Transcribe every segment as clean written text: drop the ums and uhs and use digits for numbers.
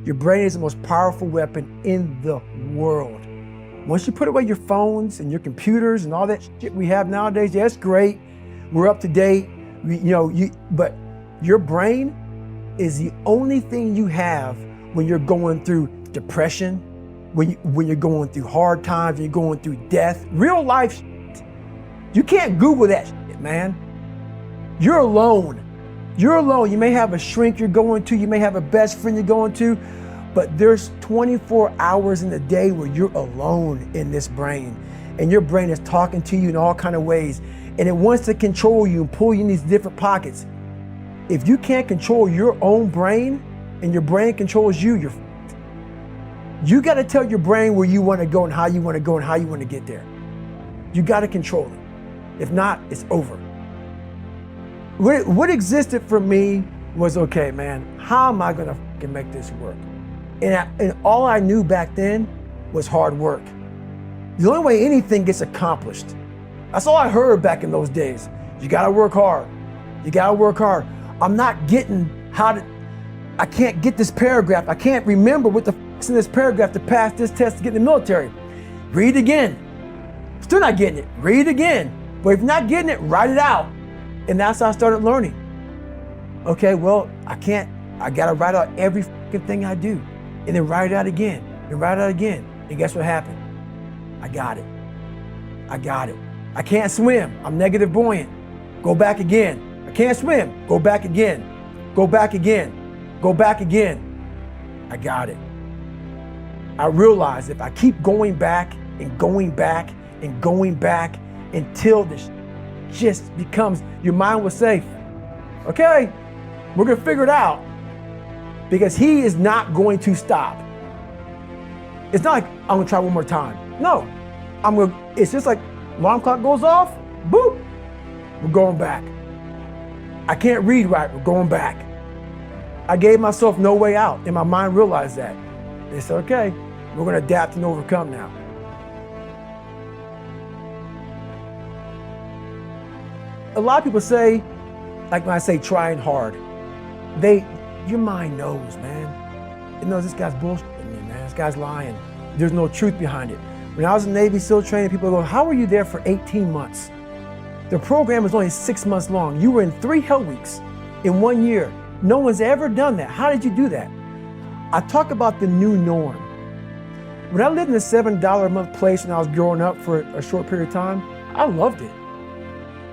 Your brain is the most powerful weapon in the world. Once you put away your phones and your computers and all that shit we have nowadays, yeah, it's great. We're up to date, but your brain is the only thing you have when you're going through depression, when you're going through hard times, when you're going through death, real life shit. You can't Google that shit, man. You're alone. You're alone. You may have a shrink you're going to, you may have a best friend you're going to, but there's 24 hours in the day where you're alone in this brain, and your brain is talking to you in all kinds of ways, and it wants to control you and pull you in these different pockets. If you can't control your own brain and your brain controls you, you're f***ed. You got to tell your brain where you want to go and how you want to go and how you want to get there. You got to control it. If not, it's over. What existed for me was, okay, man, how am I going to fucking make this work? And all I knew back then was hard work. The only way anything gets accomplished. That's all I heard back in those days. You got to work hard. You got to work hard. I'm not getting I can't get this paragraph. I can't remember what the f***'s in this paragraph to pass this test to get in the military. Read again. Still not getting it. Read again. But if you're not getting it, write it out. And that's how I started learning. Okay, well, I gotta write out every fucking thing I do. And then write it out again, and write it out again. And guess what happened? I got it. I got it. I can't swim, I'm negative buoyant. Go back again. I can't swim, go back again. Go back again, go back again. I got it. I realized if I keep going back and going back and going back until this just becomes, your mind will say, okay, we're gonna figure it out, because he is not going to stop. It's not like I'm gonna try one more time. No, it's just like alarm clock goes off, boop, we're going back. I can't read right, we're going back. I gave myself no way out, and my mind realized that. They said, okay, we're gonna adapt and overcome now. A lot of people say, like when I say trying hard, your mind knows, man. It knows this guy's bullshitting me, man. This guy's lying. There's no truth behind it. When I was in Navy SEAL training, people go, how were you there for 18 months? The program was only 6 months long. You were in 3 hell weeks in 1 year. No one's ever done that. How did you do that? I talk about the new norm. When I lived in a $7 a month place when I was growing up for a short period of time, I loved it.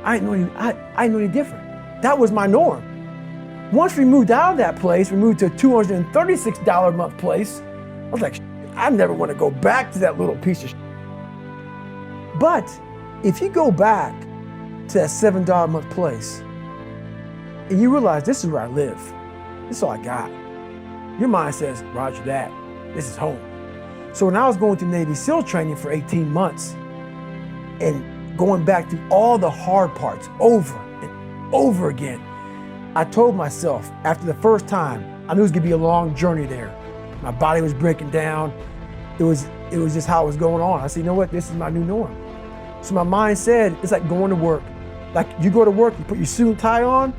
I didn't know any different. That was my norm. Once we moved out of that place, we moved to a $236 a month place. I was like, I never want to go back to that little piece of shit. But if you go back to that $7 a month place and you realize this is where I live, this is all I got, your mind says, roger that, this is home. So when I was going through Navy SEAL training for 18 months and going back through all the hard parts over and over again, I told myself after the first time, I knew it was gonna be a long journey there. My body was breaking down. It was just how it was going on. I said, you know what, this is my new norm. So my mind said, it's like going to work. Like you go to work, you put your suit and tie on,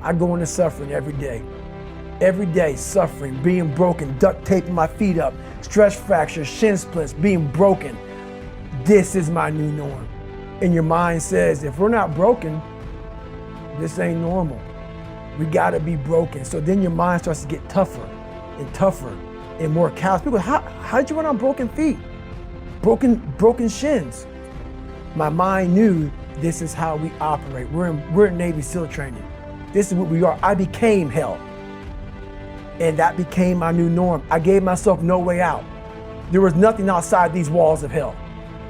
I go into suffering every day. Every day, suffering, being broken, duct taping my feet up, stress fractures, shin splints, being broken. This is my new norm. And your mind says, if we're not broken, this ain't normal. We gotta be broken. So then your mind starts to get tougher and tougher and more callous. People go, how did you run on broken feet? Broken shins. My mind knew this is how we operate. We're in Navy SEAL training. This is what we are. I became hell. And that became my new norm. I gave myself no way out. There was nothing outside these walls of hell.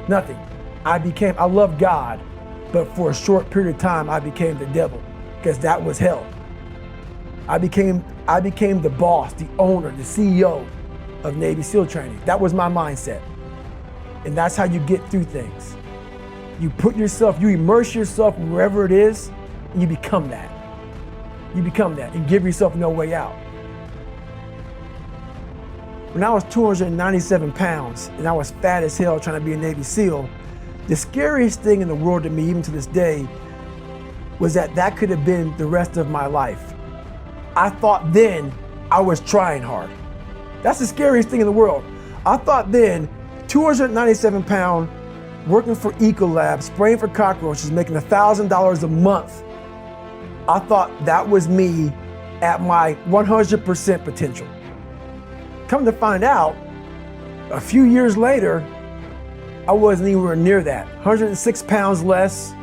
Nothing. I love God, but for a short period of time, I became the devil, because that was hell. I became the boss, the owner, the CEO of Navy SEAL training. That was my mindset. And that's how you get through things. You immerse yourself wherever it is, and you become that. You become that and give yourself no way out. When I was 297 pounds and I was fat as hell trying to be a Navy SEAL, the scariest thing in the world to me, even to this day, was that could have been the rest of my life. I thought then I was trying hard. That's the scariest thing in the world. I thought then, 297 pound, working for Ecolab, spraying for cockroaches, making $1,000 a month. I thought that was me at my 100% potential. Come to find out, a few years later, I wasn't anywhere near that. 106 pounds less,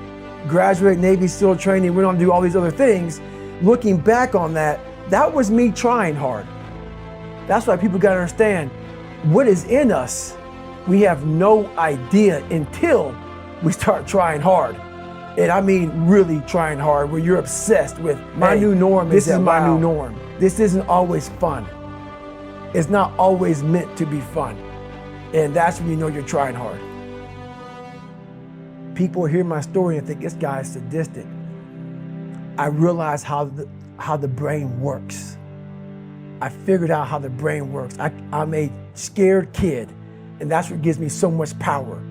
graduate Navy SEAL training, went on to do all these other things. Looking back on that, that was me trying hard. That's why people gotta understand, what is in us, we have no idea until we start trying hard. And I mean really trying hard, where you're obsessed with, my new norm is my new norm. This isn't always fun. It's not always meant to be fun. And that's when you know you're trying hard. People hear my story and think, this guy is sadistic. I realize how the brain works. I figured out how the brain works. I'm a scared kid, and that's what gives me so much power.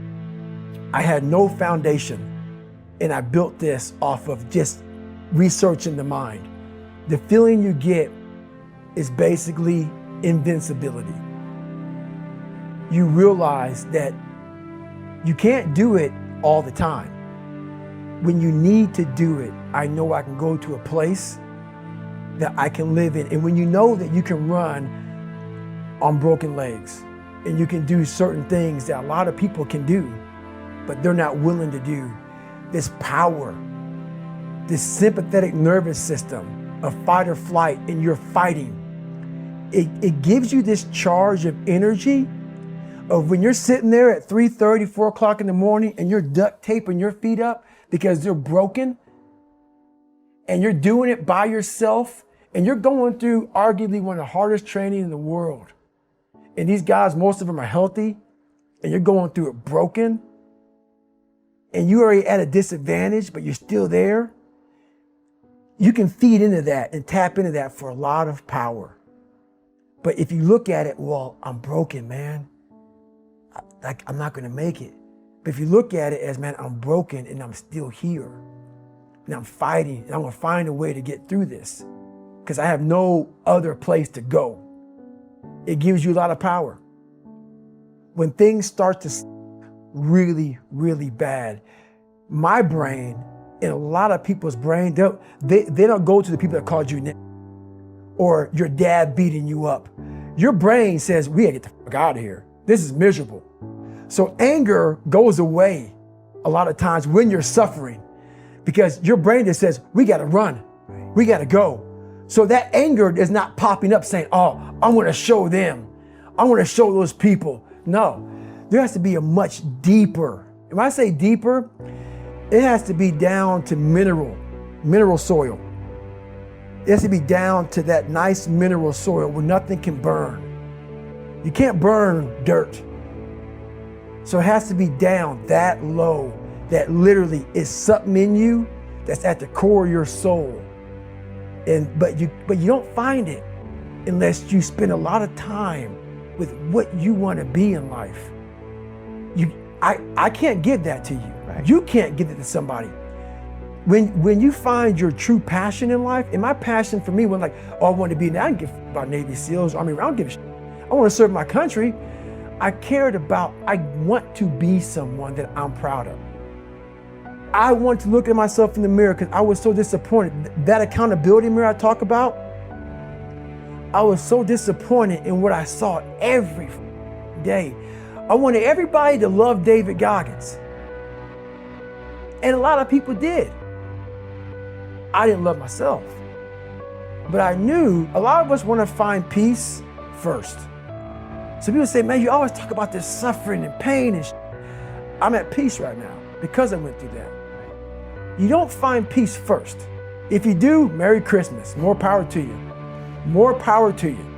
I had no foundation, and I built this off of just researching the mind. The feeling you get is basically invincibility. You realize that you can't do it all the time. When you need to do it, I know I can go to a place that I can live in. And when you know that you can run on broken legs, and you can do certain things that a lot of people can do, but they're not willing to do, this power, this sympathetic nervous system of fight or flight, and you're fighting, it gives you this charge of energy of when you're sitting there at 3:30, 4 o'clock in the morning, and you're duct taping your feet up because they're broken, and you're doing it by yourself, and you're going through arguably one of the hardest training in the world. And these guys, most of them are healthy, and you're going through it broken, and you're already at a disadvantage, but you're still there. You can feed into that and tap into that for a lot of power. But if you look at it, well, I'm broken, man. I'm not gonna make it. But if you look at it as, man, I'm broken and I'm still here, and I'm fighting, and I'm gonna find a way to get through this because I have no other place to go. It gives you a lot of power. When things start to really, really bad, my brain and a lot of people's brain, they don't go to the people that called you nigga or your dad beating you up. Your brain says, we gotta get the fuck out of here. This is miserable. So anger goes away a lot of times when you're suffering, because your brain just says, we gotta run, we gotta go. So that anger is not popping up saying, oh, I'm gonna show them, I'm gonna show those people. No, there has to be a much deeper, when I say deeper, it has to be down to mineral soil. It has to be down to that nice mineral soil where nothing can burn. You can't burn dirt. So it has to be down that low, that literally is something in you that's at the core of your soul. But you don't find it unless you spend a lot of time with what you want to be in life. I can't give that to you. Right. You can't give it to somebody. When you find your true passion in life, and my passion for me was like, oh, I want to be, I don't give a about Navy SEALs, Army, I don't give a shit. I want to serve my country. I want to be someone that I'm proud of. I want to look at myself in the mirror because I was so disappointed. That accountability mirror I talk about, I was so disappointed in what I saw every day. I wanted everybody to love David Goggins. And a lot of people did. I didn't love myself. But I knew a lot of us want to find peace first. So people say, man, you always talk about this suffering and pain and I'm at peace right now because I went through that. You don't find peace first. If you do, Merry Christmas. More power to you. More power to you.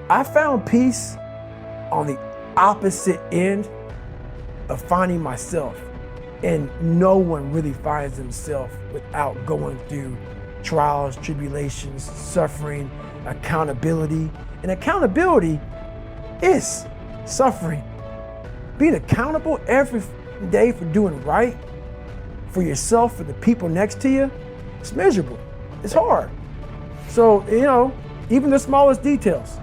I found peace on the opposite end of finding myself. And no one really finds themselves without going through trials, tribulations, suffering, accountability. And accountability is suffering. Being accountable every day for doing right for yourself, for the people next to you, it's miserable. It's hard. So, even the smallest details.